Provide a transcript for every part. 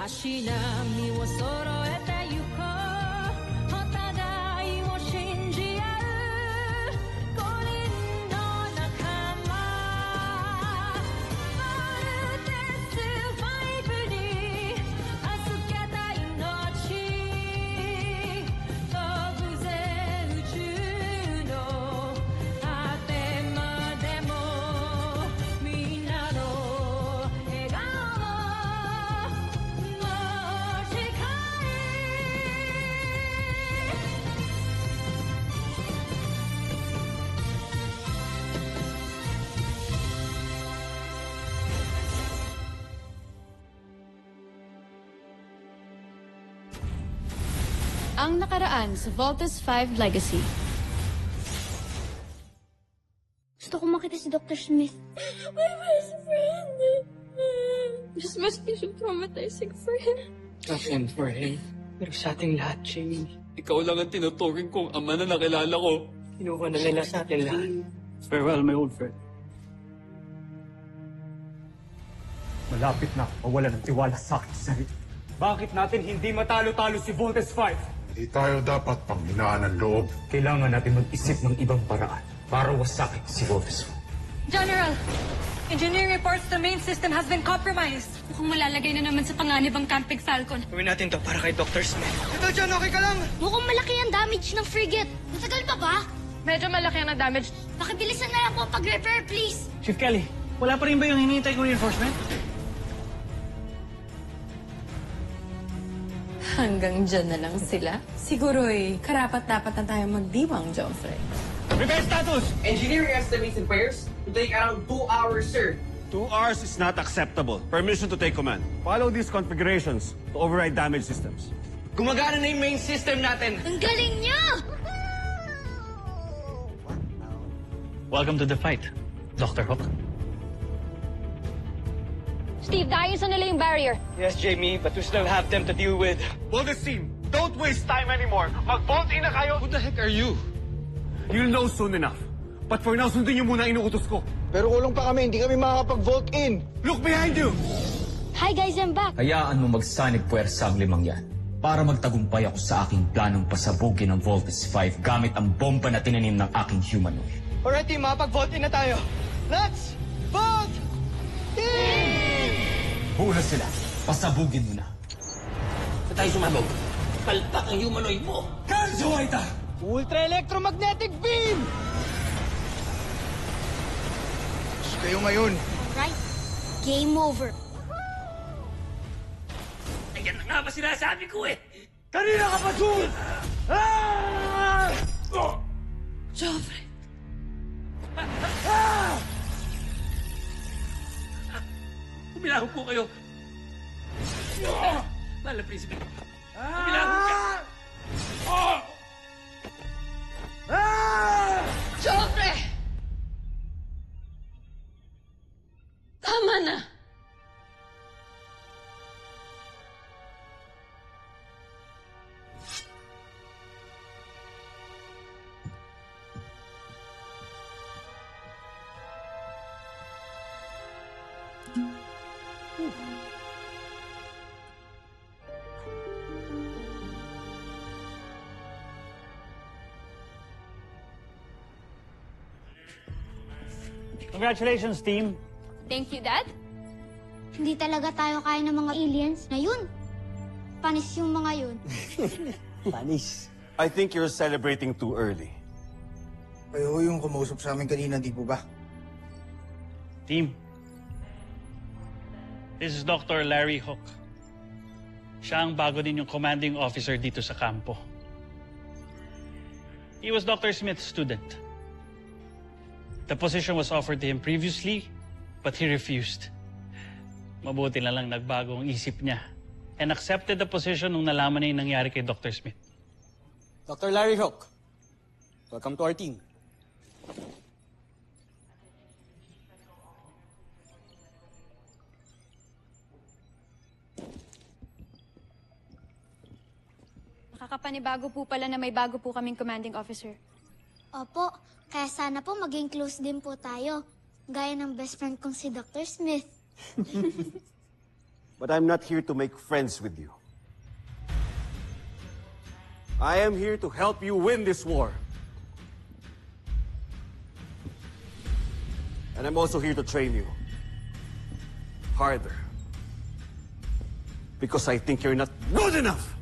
し波を揃えてゆこうお互いを信じ合う五人の仲間まるでスバイブに預けた命飛ぶぜ宇宙の果てまでもみんなの笑顔Ang nakaraan sa Voltes 5 Legacy. Gusto ko makita si Dr. Smith. My best friend. This must be so traumatizing for him. Nothing for him. Pero sa ating lahat, Jamie. Ikaw lang ang tinuturing kong ama na nakilala ko. Kinuha na nila sa atin lahat. Farewell, my old friend. Malapit na ako mawala ng tiwala sa akin sarili. Bakit natin hindi matalo-talo si Voltes 5? Hindi tayo dapat panghinaan ng loob. Kailangan natin mag-isip ng ibang paraan para wasakin si Voltes 5. General, engineering reports the main system has been compromised. Mukhang malalagay na naman sa panganib ang Camping Falcon. Gawin natin to para kay Dr. Smith. Ito, John, okay ka lang? Mukhang malaki ang damage ng frigate. Matagal pa ba? Medyo malaki ang damage. Pakibilisan na lang po pag-repair, please. Chief Kelly, wala pa rin ba yung hinihintay kong reinforcement? Hanggang dyan na lang sila. Siguro'y karapat-dapat na tayo magdiwang, Joffrey. Repair status! Engineering estimates and prayers will take around 2 hours, sir. 2 hours is not acceptable. Permission to take command. Follow these configurations to override damaged systems. Gumagana na yung main system natin. Ang galing niya! Welcome to the fight, Dr. Hook. Steve, naayusan nila yung barrier. Yes, Jamie, but we still have them to deal with. Voltes team, don't waste time anymore. Mag-bolt in na kayo. Who the heck are you? You'll know soon enough. But for now, sundin niyo muna ang inuutos ko. Pero kulong pa kami, hindi kami makakapag-vault in. Look behind you! Hi guys, I'm back. Hayaan mo magsanib puwersa ang limang yan para magtagumpay ako sa aking planong pasabugin ang Voltes 5 gamit ang bomba na tinanim ng aking humanoid. Alright, team, makapag-vault in na tayo. Let's vault in! Hula sila. Pasabugin mo na. Sa tayo sumabog. Palpak ang humanoid mo. Kansuwaita! Ultra-electromagnetic beam! Kayo ngayon. Right. Game over. Ayan na nga ba sinasabi ko eh. Kanina ka pa, June! Ah! Joffrey! Umilahog po kayo. Mahal na prinsipe. Umilahog ka. Joffrey! Tama na! Congratulations, team. Thank you, Dad. Hindi talaga tayo kaya ng mga aliens na yun. Panis yung mga yun. Panis. I think you're celebrating too early. Kayo yung kumausap sa amin kanina, di po ba? Team, this is Dr. Larry Hook. Siya ang bago ninyong commanding officer dito sa kampo. He was Dr. Smith's student. The position was offered to him previously, but he refused. Mabuti na lang nagbago ang isip niya and accepted the position nung nalaman na yung nangyari kay Dr. Smith. Dr. Larry Hook, welcome to our team. Nakakapanibago po pala na may bago po kaming commanding officer. Opo, kaya sana po maging close din po tayo. Gaya ng best friend kong si Dr. Smith. But I'm not here to make friends with you. I am here to help you win this war. And I'm also here to train you. Harder. Because I think you're not good enough!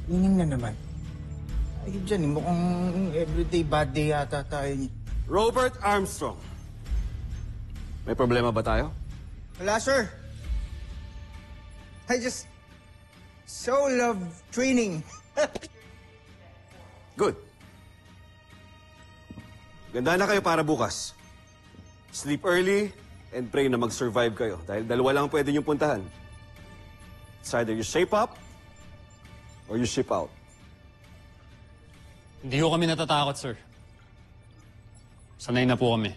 Ining na naman. Ayun dyan, mukhang everyday bad day yata tayo niya. Robert Armstrong. May problema ba tayo? Wala, sir. I just so love training. Good. Ganda na kayo para bukas. Sleep early and pray na mag-survive kayo. Dahil dalawa lang ang pwede niyong puntahan. It's either you shape up or you ship out. Hindi ko kami natatakot, sir. Sanay na po kami.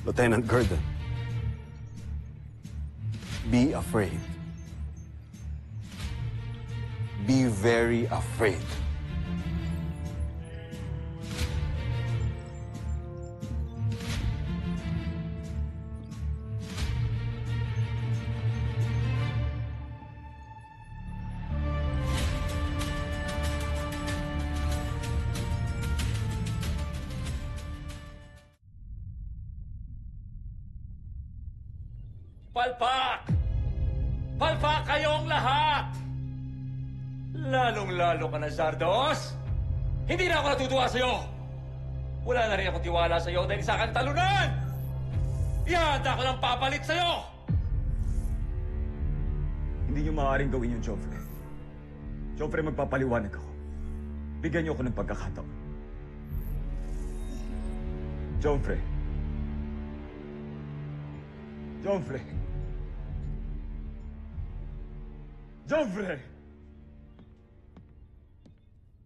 Lieutenant Gordon, be afraid. Be very afraid. Palpak! Palpak kayong lahat! Lalong-lalo ka na, Zardos! Hindi na ako natutuwa sa'yo! Wala na rin ako tiwala sa'yo dahil isa kang talunan! Ihanda ko ng papalit sa'yo! Hindi niyo maaaring gawin yung Joffrey. Joffrey, magpapaliwanag ako. Bigyan niyo ako ng pagkakataon. Joffrey. Joffrey. Joffrey!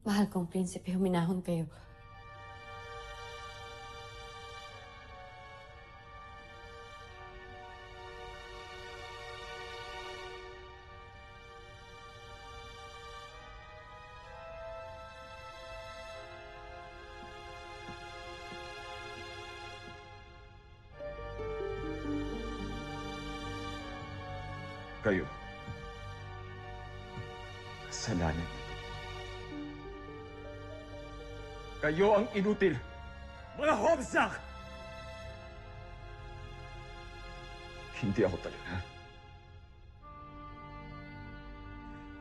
Mahal kong prinsipe, huminahon kayo. Kayo. Kasalanan nito. Kayo ang inutil. Mga homsak! Hindi ako talunan.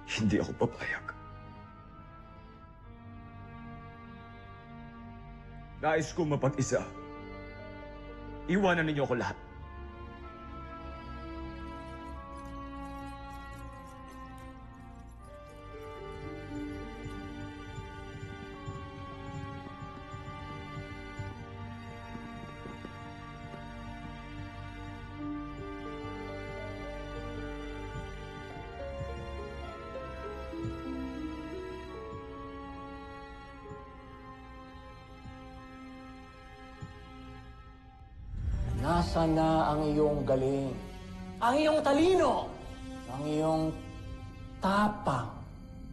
Hindi ako papayag. Nais kong mapag-isa. Iwanan ninyo ako lahat. Nasaan na ang iyong galing? Ang iyong talino? Ang iyong tapang?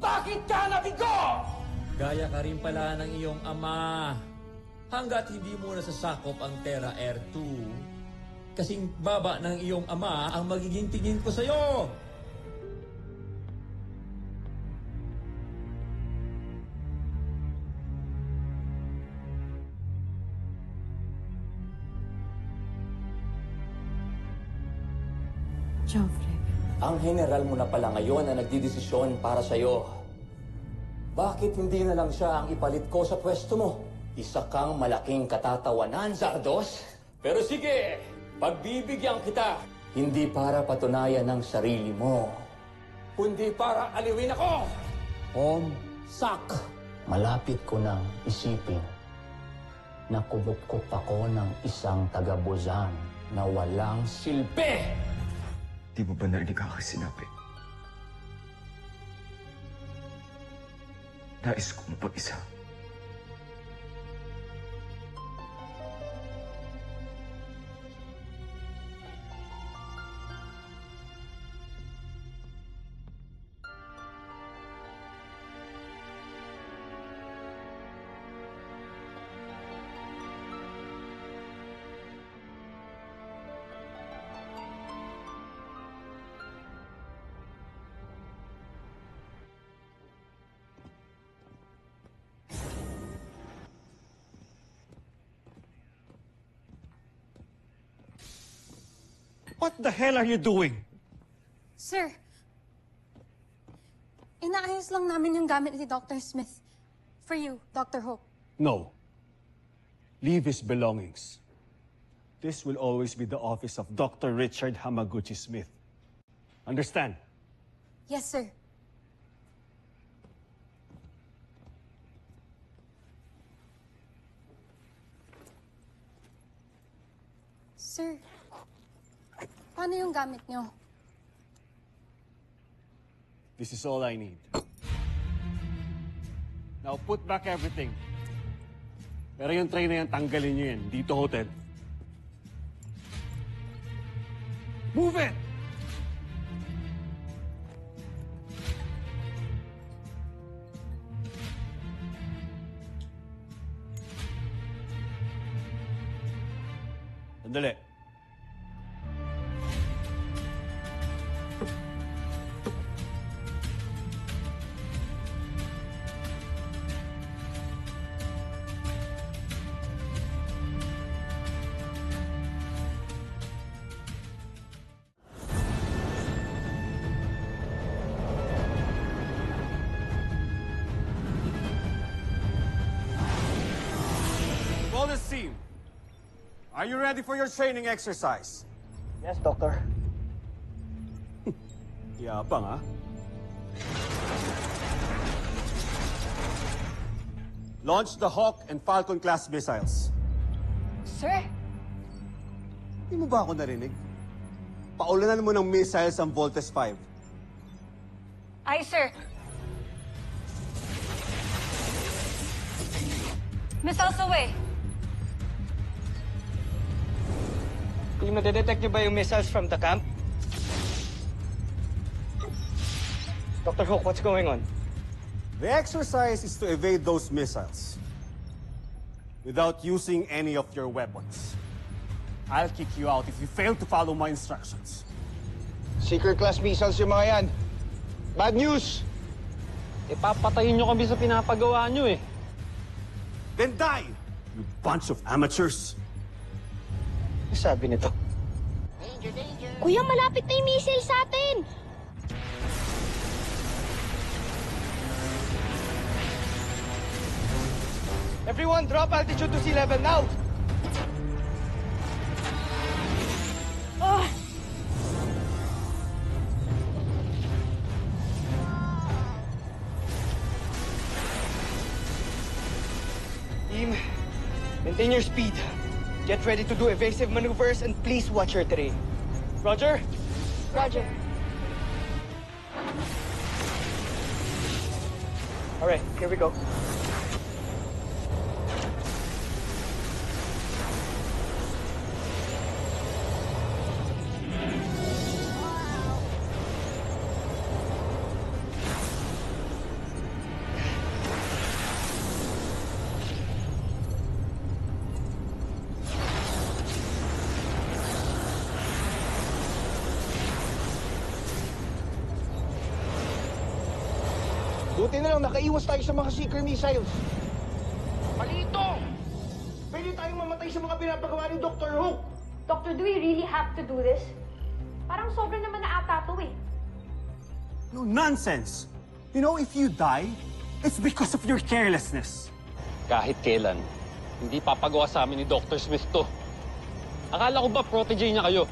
Bakit ka nabigo? Gaya ka rin pala ng iyong ama. Hanggat hindi mo nasasakop ang Terra Air 2, kasing baba ng iyong ama ang magiging tingin ko sa'yo. Joffrey. Ang general mo na pala ngayon na nagdidesisyon para sa'yo. Bakit hindi na lang siya ang ipalit ko sa pwesto mo? Isa kang malaking katatawanan, Zardos. Pero sige, pagbibigyan kita. Hindi para patunayan ng sarili mo, kundi para aliwin ako. Sak. Malapit ko nang isipin na kubup-kup ako ng isang taga-Buzan na walang silbi. Di mo ba narinig ang aking sinabi? Nais ko mapag-isa. What the hell are you doing? Sir, inaayos lang namin yung gamit ni Dr. Smith. For you, Dr. Hope. No. Leave his belongings. This will always be the office of Dr. Richard Hamaguchi Smith. Understand? Yes, sir. Sir, paano yung gamit niyo? This is all I need. Now put back everything. Pero yung tray na yan, tanggalin nyo yan. Dito hotel. Move it! Sandali. Wellness team, are you ready for your training exercise? Yes, Doctor. Yapang, ha? Launch the Hawk and Falcon class missiles. Sir? Hindi mo ba ako narinig? Paulanan mo ng missiles ang Voltes 5. Ay, sir. Missiles away. Yung madedetect niyo ba yung missiles from the camp? Dr. Hook, what's going on? The exercise is to evade those missiles without using any of your weapons. I'll kick you out if you fail to follow my instructions. Secret class missiles yung mga yan. Bad news! Ipapatayin niyo kami sa pinapagawa niyo eh. Then die, you bunch of amateurs. Ano sabi nito? Kuya, malapit na yung missile sa atin! Everyone, drop altitude to sea level now! Team, maintain your speed. Get ready to do evasive maneuvers and please watch your terrain. Roger? Roger. All right, here we go. Buti na lang nakaiwas tayo sa mga seeker missiles. Palito! Pwede tayong mamatay sa mga pinapagawa ni Dr. Hook. Doctor, do we really have to do this? Parang sobra naman na ata to eh. No nonsense. You know, if you die, it's because of your carelessness. Kahit kailan, hindi papagawa sa amin ni Dr. Smith to. Akala ko ba protege niya kayo?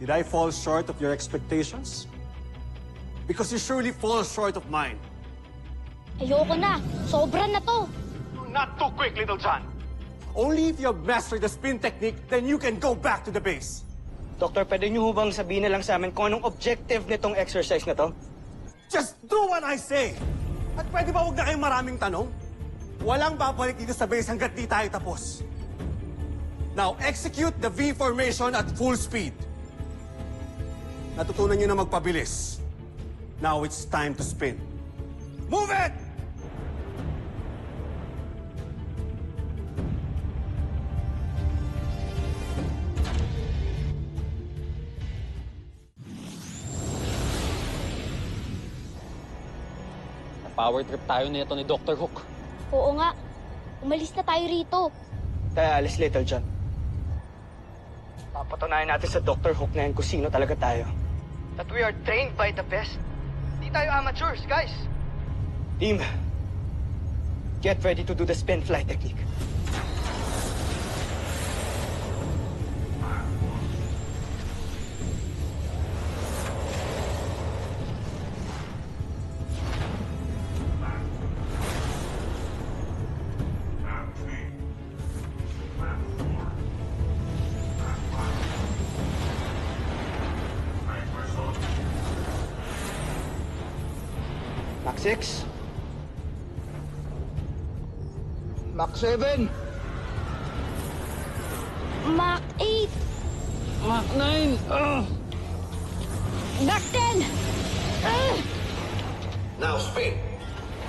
Did I fall short of your expectations? Because you surely fall short of mine. Ayoko na. Sobra na to. Not too quick, Little John. Only if you have mastered the spin technique, then you can go back to the base. Doktor, pwede niyo bang sabihin na lang sa amin kung anong objective nitong exercise na to? Just do what I say! At pwede ba huwag na kayong maraming tanong? Walang babalik dito sa base hanggat di tayo tapos. Now, execute the V formation at full speed. Natutunan niyo na magpabilis. Now it's time to spin. Move it! Power trip tayo nito ni Dr. Hook. Oo nga. Umalis na tayo rito. Tayo alis, Little John. Papatunayan natin sa Dr. Hook na yan kung sino talaga tayo. That we are trained by the best. Di tayo amateurs, guys. Team, get ready to do the spin fly technique. Mach 6. Mach 7. Mach 8. Mach 9! Mach 10. Now spin.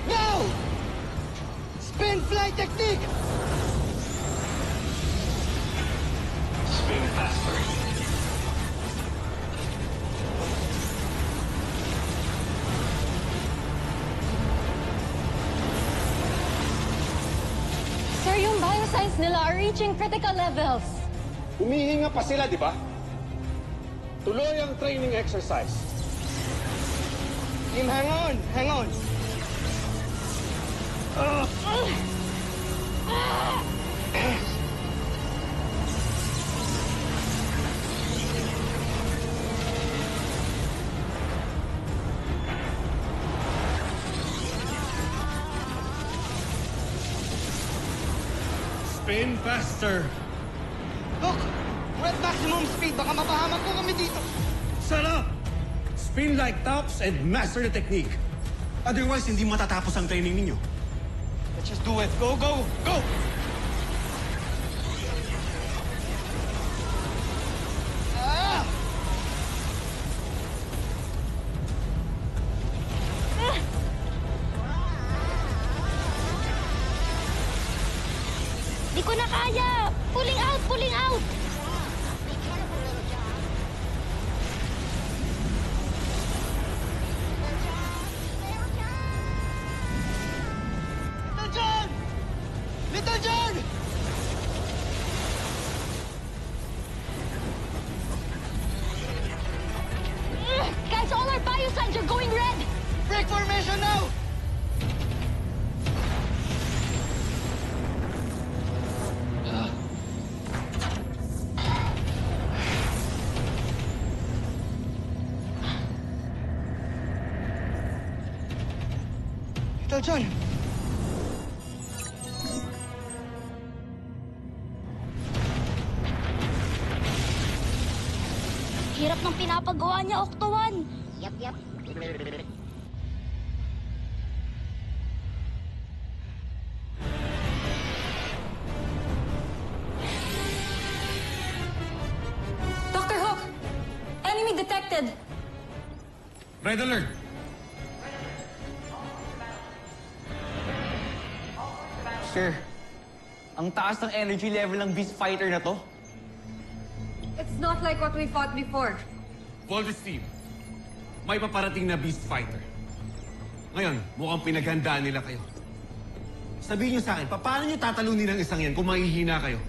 Go! Spin fly technique. Spin faster. Sir, yung biosigns nila are reaching critical levels. Humihinga pa sila, di ba? Tuloy ang training exercise. Team, hang on! Hang on! Spin faster. Look! We're at maximum speed. Baka mapahamak ko kami dito. Shut up! Spin like tops and master the technique. Otherwise, hindi matatapos ang training ninyo. Let's just do it. Go, go, go! Ah! Di ko na kaya! Pulling out! Pulling out! Little John! Little John! Guys, all our biosigns are going red! Break formation now! Little John! Hirap ng pinapagawa niya, Octo-1. Yap, yap. Dr. Hook! Enemy detected! Red alert! Sir, ang taas ng energy level ng Beast Fighter na to. It's not like what we fought before. Voltes team, may paparating na Beast Fighter. Ngayon, mukhang pinaghandaan nila kayo. Sabihin niyo sa akin, paano niyo tatalunin ang isang yan kung mahihina kayo?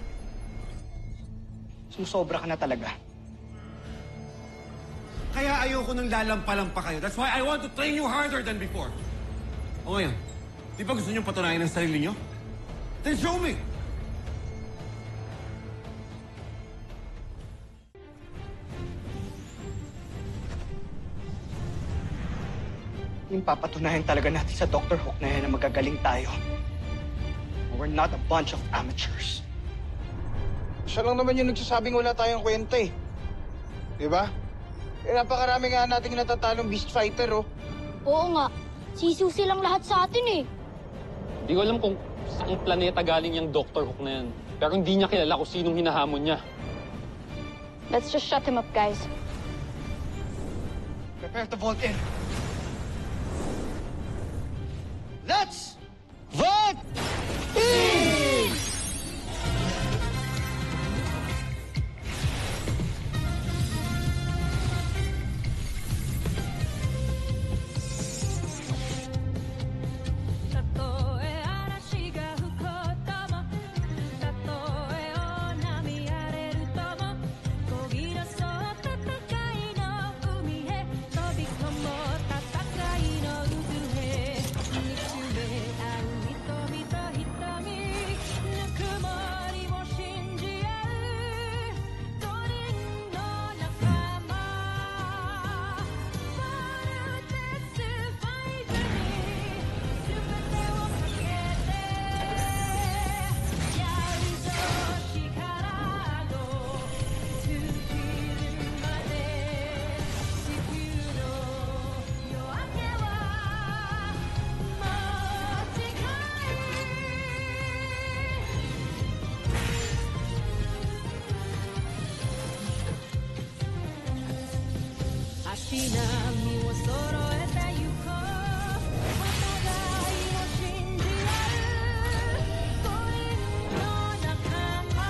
Sumusobra ka na talaga. Kaya ayoko nang lalampa-lampa kayo. That's why I want to train you harder than before. O ngayon, di ba gusto niyo patunayan ang sarili niyo? Then show me! Yung papatunayan talaga natin sa Dr. Hook na yan na magagaling tayo. We're not a bunch of amateurs. Siya lang naman yung nagsasabing wala tayong kwenta eh. Di ba? Eh, napakarami nga nating natatalong Beast Fighter, oh. Oo nga. Sisusi lang lahat sa atin eh. Hindi ko alam kung saang planeta galing yung Dr. Hook na yan. Pero hindi niya kilala kung sinong hinahamon niya. Let's just shut him up, guys. Prepare to vault in. Let's vault in! 足並みを揃えてゆこうお互いを信じ合う五人の仲間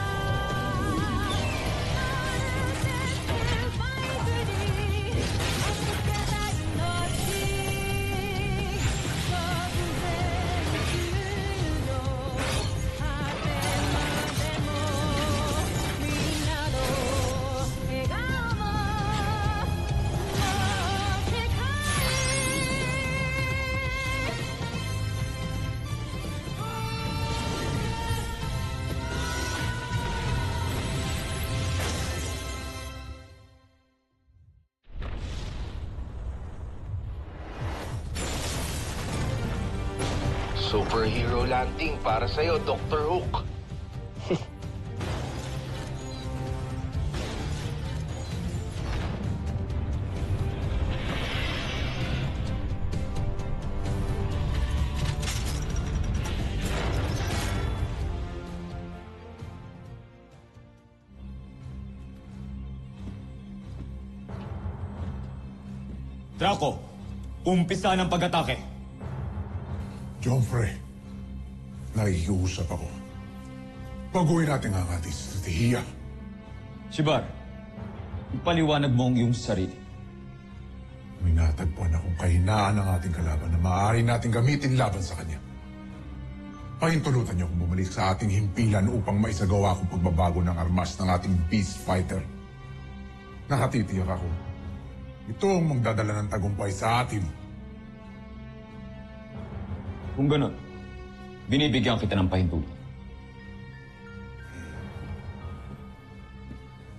Superhero landing para sa'yo, Dr. Hook. Draco, umpisa ng pag-atake. John Frey, nakikiusap ako. Baguhin natin ang ating estratehiya. Shibar, ipaliwanag mo ang iyong sarili. May natagpuan akong kahinaan ng ating kalaban na maaari natin gamitin laban sa kanya. Pahintulutan niyo akong bumalik sa ating himpilan upang maisagawa akong pagbabago ng armas ng ating Beast Fighter. Nakatitiyak ako. Ito ang magdadala ng tagumpay sa atin. Kung ganun, binibigyan kita ng pahintulot.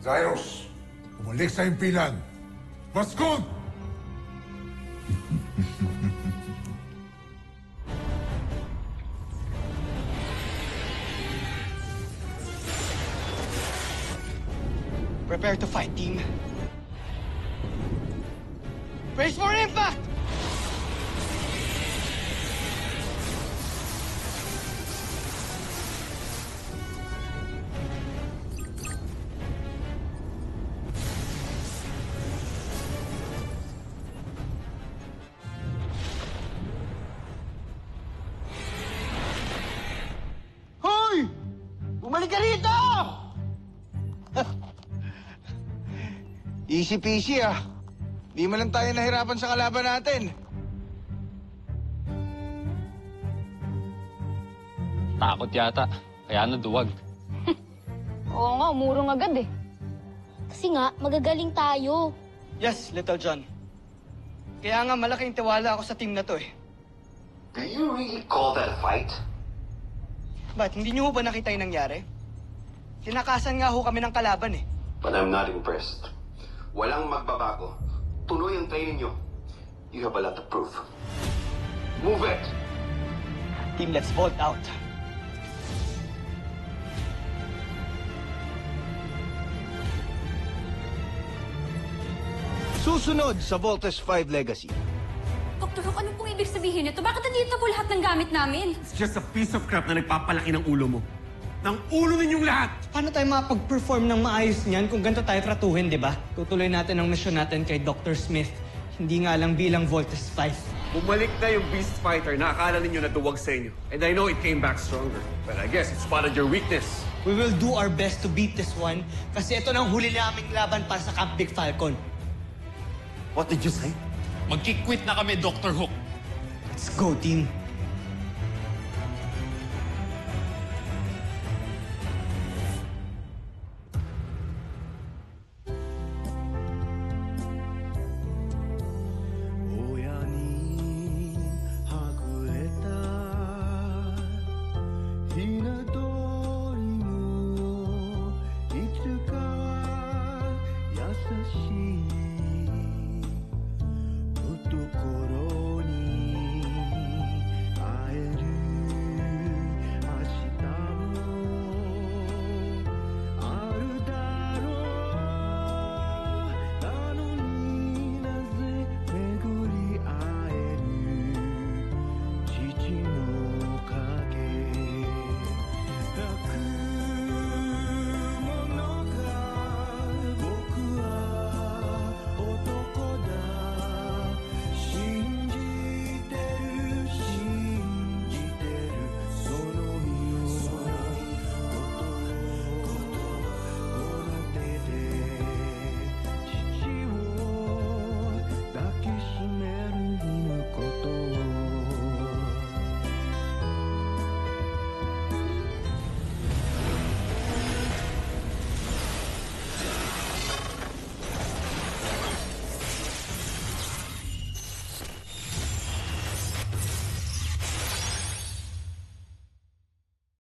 Zairos, bumalik sa himpilan. Baskog! Prepare to fight, team. Brace for impact! Hoy! Bumalik ka rito! Easy peasy ah. Di man lang tayo nahirapan sa kalaban natin. Takot yata. Kaya naduwag. Oo nga, umurong agad eh. Kasi nga, magagaling tayo. Yes, Little John. Kaya nga malaking tiwala ako sa team na to eh. Do you really call that a fight? Ba't, hindi niyo ba nakita yung nangyari? Tinakasan nga ho kami ng kalaban eh. But I'm not impressed. Walang magbabago. Tuloy ang training nyo. You have a lot to prove. Move it! Team, let's vault out. Susunod sa Voltes 5 Legacy. Dr. Hook, ano pong ibig sabihin nito? Bakit nandito po lahat ng gamit namin? It's just a piece of crap na nagpapalaki ng ulo mo. Ng ulo ninyong lahat! Paano tayo makapag-perform ng maayos niyan kung ganito tayo tratuhin, di ba? Tutuloy natin ang misyon natin kay Dr. Smith. Hindi nga lang bilang Voltes 5. Bumalik na yung Beast Fighter na akala ninyo na duwag sa inyo. And I know it came back stronger. But I guess it spotted your weakness. We will do our best to beat this one kasi ito na ang huli naming laban para sa Camp Big Falcon. What did you say? Magkikwit na kami, Dr. Hook. Let's go, team.